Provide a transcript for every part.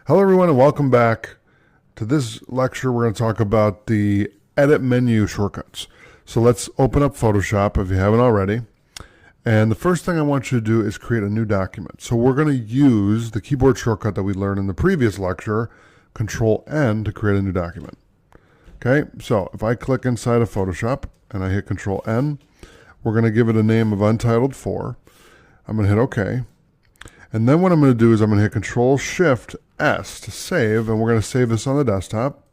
Hello everyone and welcome back. To this lecture we're going to talk about the edit menu shortcuts. So let's open up Photoshop if you haven't already. And the first thing I want you to do is create a new document. So we're going to use the keyboard shortcut that we learned in the previous lecture, Control N, to create a new document. Okay, so if I click inside of Photoshop and I hit Control N, we're going to give it a name of Untitled 4. I'm going to hit OK. And then what I'm going to do is I'm going to hit Control Shift S to save, and we're going to save this on the desktop.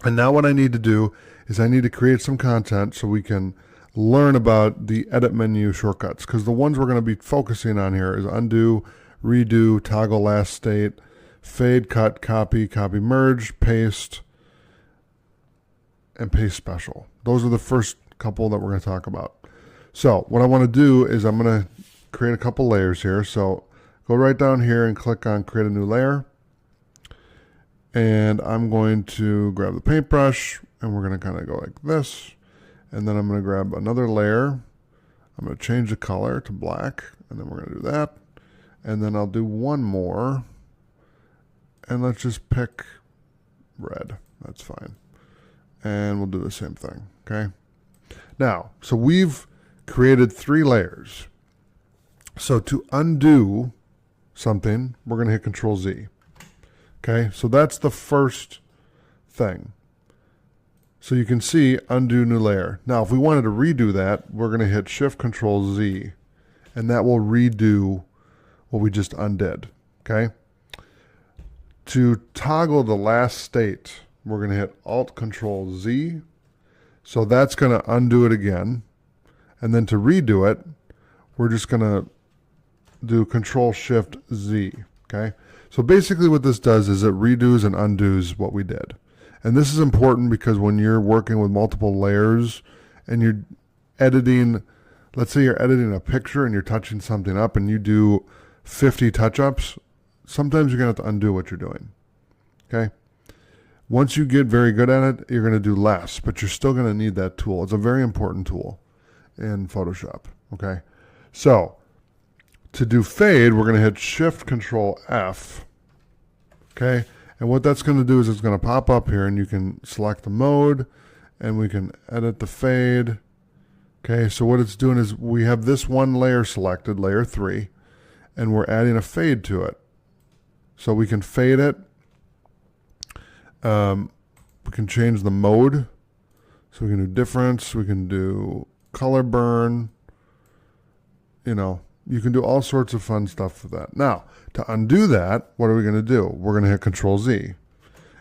And now what I need to do is I need to create some content so we can learn about the edit menu shortcuts, because the ones we're going to be focusing on here is undo, redo, toggle last state, fade, cut, copy, copy merge, paste, and paste special. Those are the first couple that we're going to talk about. So what I want to do is I'm going to create a couple layers here. So go right down here and click on create a new layer. And I'm going to grab the paintbrush and we're going to kind of go like this. And then I'm going to grab another layer. I'm going to change the color to black, and then we're going to do that. And then I'll do one more. And let's just pick red. That's fine. And we'll do the same thing, okay? Now, so we've created 3 layers. So to undo something, we're going to hit Control Z. Okay, so that's the first thing. So you can see undo new layer. Now, if we wanted to redo that, we're going to hit Shift Control Z, and that will redo what we just undid. Okay. To toggle the last state, we're going to hit Alt Control Z. So that's going to undo it again. And then to redo it, we're just going to do Control Shift Z. Okay. So basically what this does is it redos and undoes what we did. And this is important because when you're working with multiple layers and you're editing, let's say you're editing a picture and you're touching something up and you do 50 touch-ups, sometimes you're going to have to undo what you're doing. Okay? Once you get very good at it, you're going to do less, but you're still going to need that tool. It's a very important tool in Photoshop. Okay? So, to do fade, we're going to hit Shift Control F. Okay? And what that's going to do is it's going to pop up here and you can select the mode and we can edit the fade. Okay, so what it's doing is we have this one layer selected, layer 3, and we're adding a fade to it. So we can fade it. We can change the mode. So we can do difference, we can do color burn, you know. You can do all sorts of fun stuff with that. Now, to undo that, what are we going to do? We're going to hit Control Z,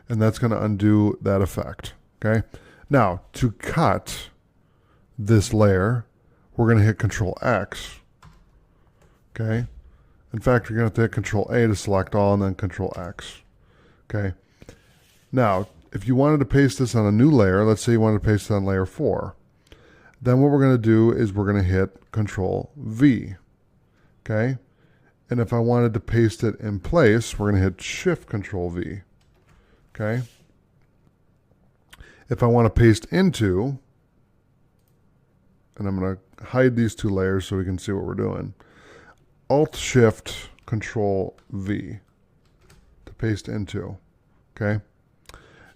and that's going to undo that effect. Okay. Now, to cut this layer, we're going to hit Control X. Okay. In fact, you're going to have to hit Control A to select all, and then Control X. Okay. Now, if you wanted to paste this on a new layer, let's say you wanted to paste it on layer 4, then what we're going to do is we're going to hit Control V. Okay, and if I wanted to paste it in place, we're going to hit Shift Control V. Okay, if I want to paste into, and I'm going to hide these 2 layers so we can see what we're doing, Alt Shift Control V to paste into. Okay,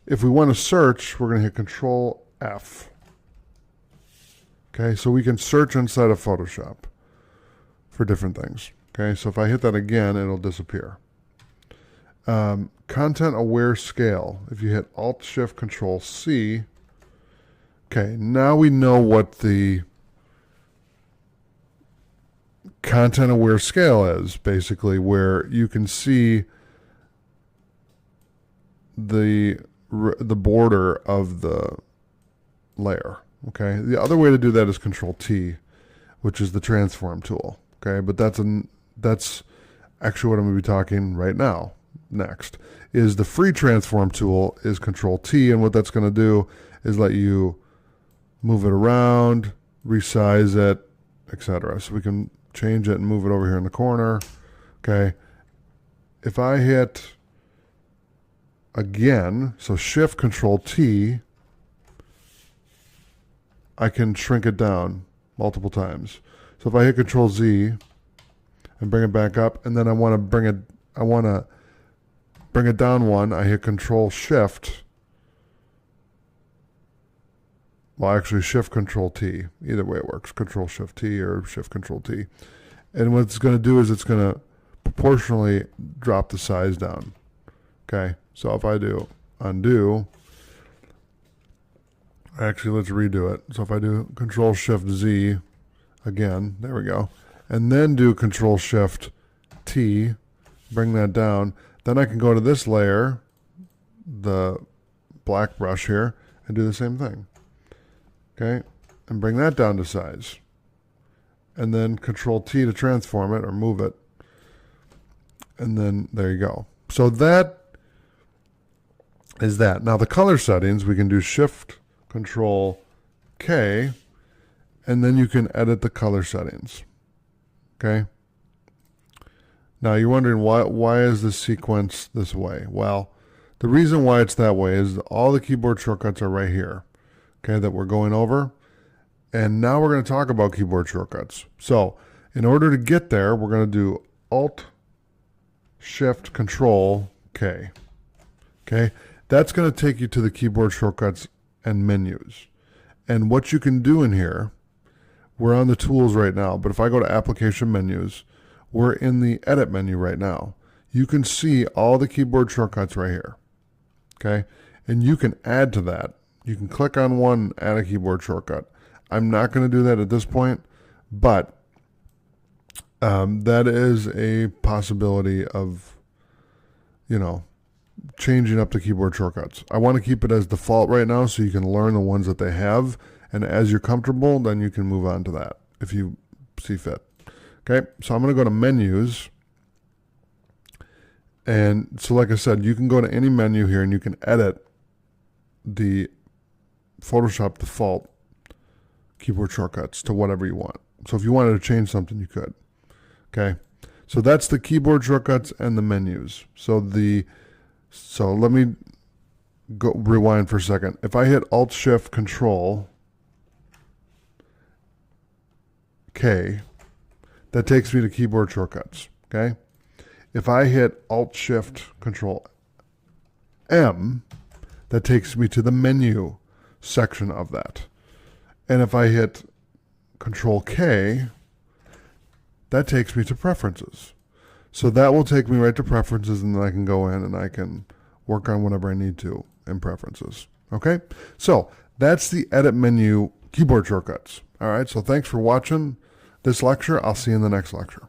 if we want to search, we're going to hit Control F. Okay, so we can search inside of Photoshop for different things. Okay, so if I hit that again, it'll disappear. Content aware scale. If you hit Alt Shift Control C, okay, now we know what the content aware scale is, basically, where you can see the border of the layer. Okay, the other way to do that is Control T, which is the transform tool. Okay, but that's actually what I'm going to be talking right now. Next is the free transform tool is Control T, and what that's going to do is let you move it around, resize it, etc. So we can change it and move it over here in the corner. Okay, if I hit again, so Shift Control T, I can shrink it down multiple times. So if I hit Control Z and bring it back up, and then I want to bring it down one, I hit Control Shift. Well, actually Shift Control T. Either way it works. Control Shift T or Shift Control T. And what it's going to do is it's going to proportionally drop the size down. Okay, so if I do undo, actually let's redo it. So if I do Control Shift Z again, there we go, and then do Control Shift T, bring that down, then I can go to this layer, the black brush here, and do the same thing. Okay, and bring that down to size. And then Control T to transform it or move it. And then there you go. So that is that. Now the color settings, we can do Shift Control K, and then you can edit the color settings. Okay. Now you're wondering why is this sequence this way? Well, the reason why it's that way is all the keyboard shortcuts are right here. Okay, that we're going over. And now we're going to talk about keyboard shortcuts. So in order to get there, we're going to do Alt Shift Control K. Okay, that's going to take you to the keyboard shortcuts and menus. And what you can do in here, we're on the tools right now, but if I go to application menus, we're in the edit menu right now. You can see all the keyboard shortcuts right here. Okay, and you can add to that. You can click on one, add a keyboard shortcut. I'm not going to do that at this point, but that is a possibility of, you know, changing up the keyboard shortcuts. I want to keep it as default right now so you can learn the ones that they have, and as you're comfortable, then you can move on to that if you see fit. Okay, so I'm going to go to menus, and so like I said, you can go to any menu here and you can edit the Photoshop default keyboard shortcuts to whatever you want. So if you wanted to change something, you could. Okay, so that's the keyboard shortcuts and the menus. So let me go rewind for a second. If I hit Alt Shift Control K, that takes me to keyboard shortcuts. Okay, if I hit Alt Shift Control M, that takes me to the menu section of that. And if I hit Control K, that takes me to preferences. So that will take me right to preferences, and then I can go in and I can work on whatever I need to in preferences. Okay, so that's the edit menu keyboard shortcuts. All right, so thanks for watching this lecture. I'll see you in the next lecture.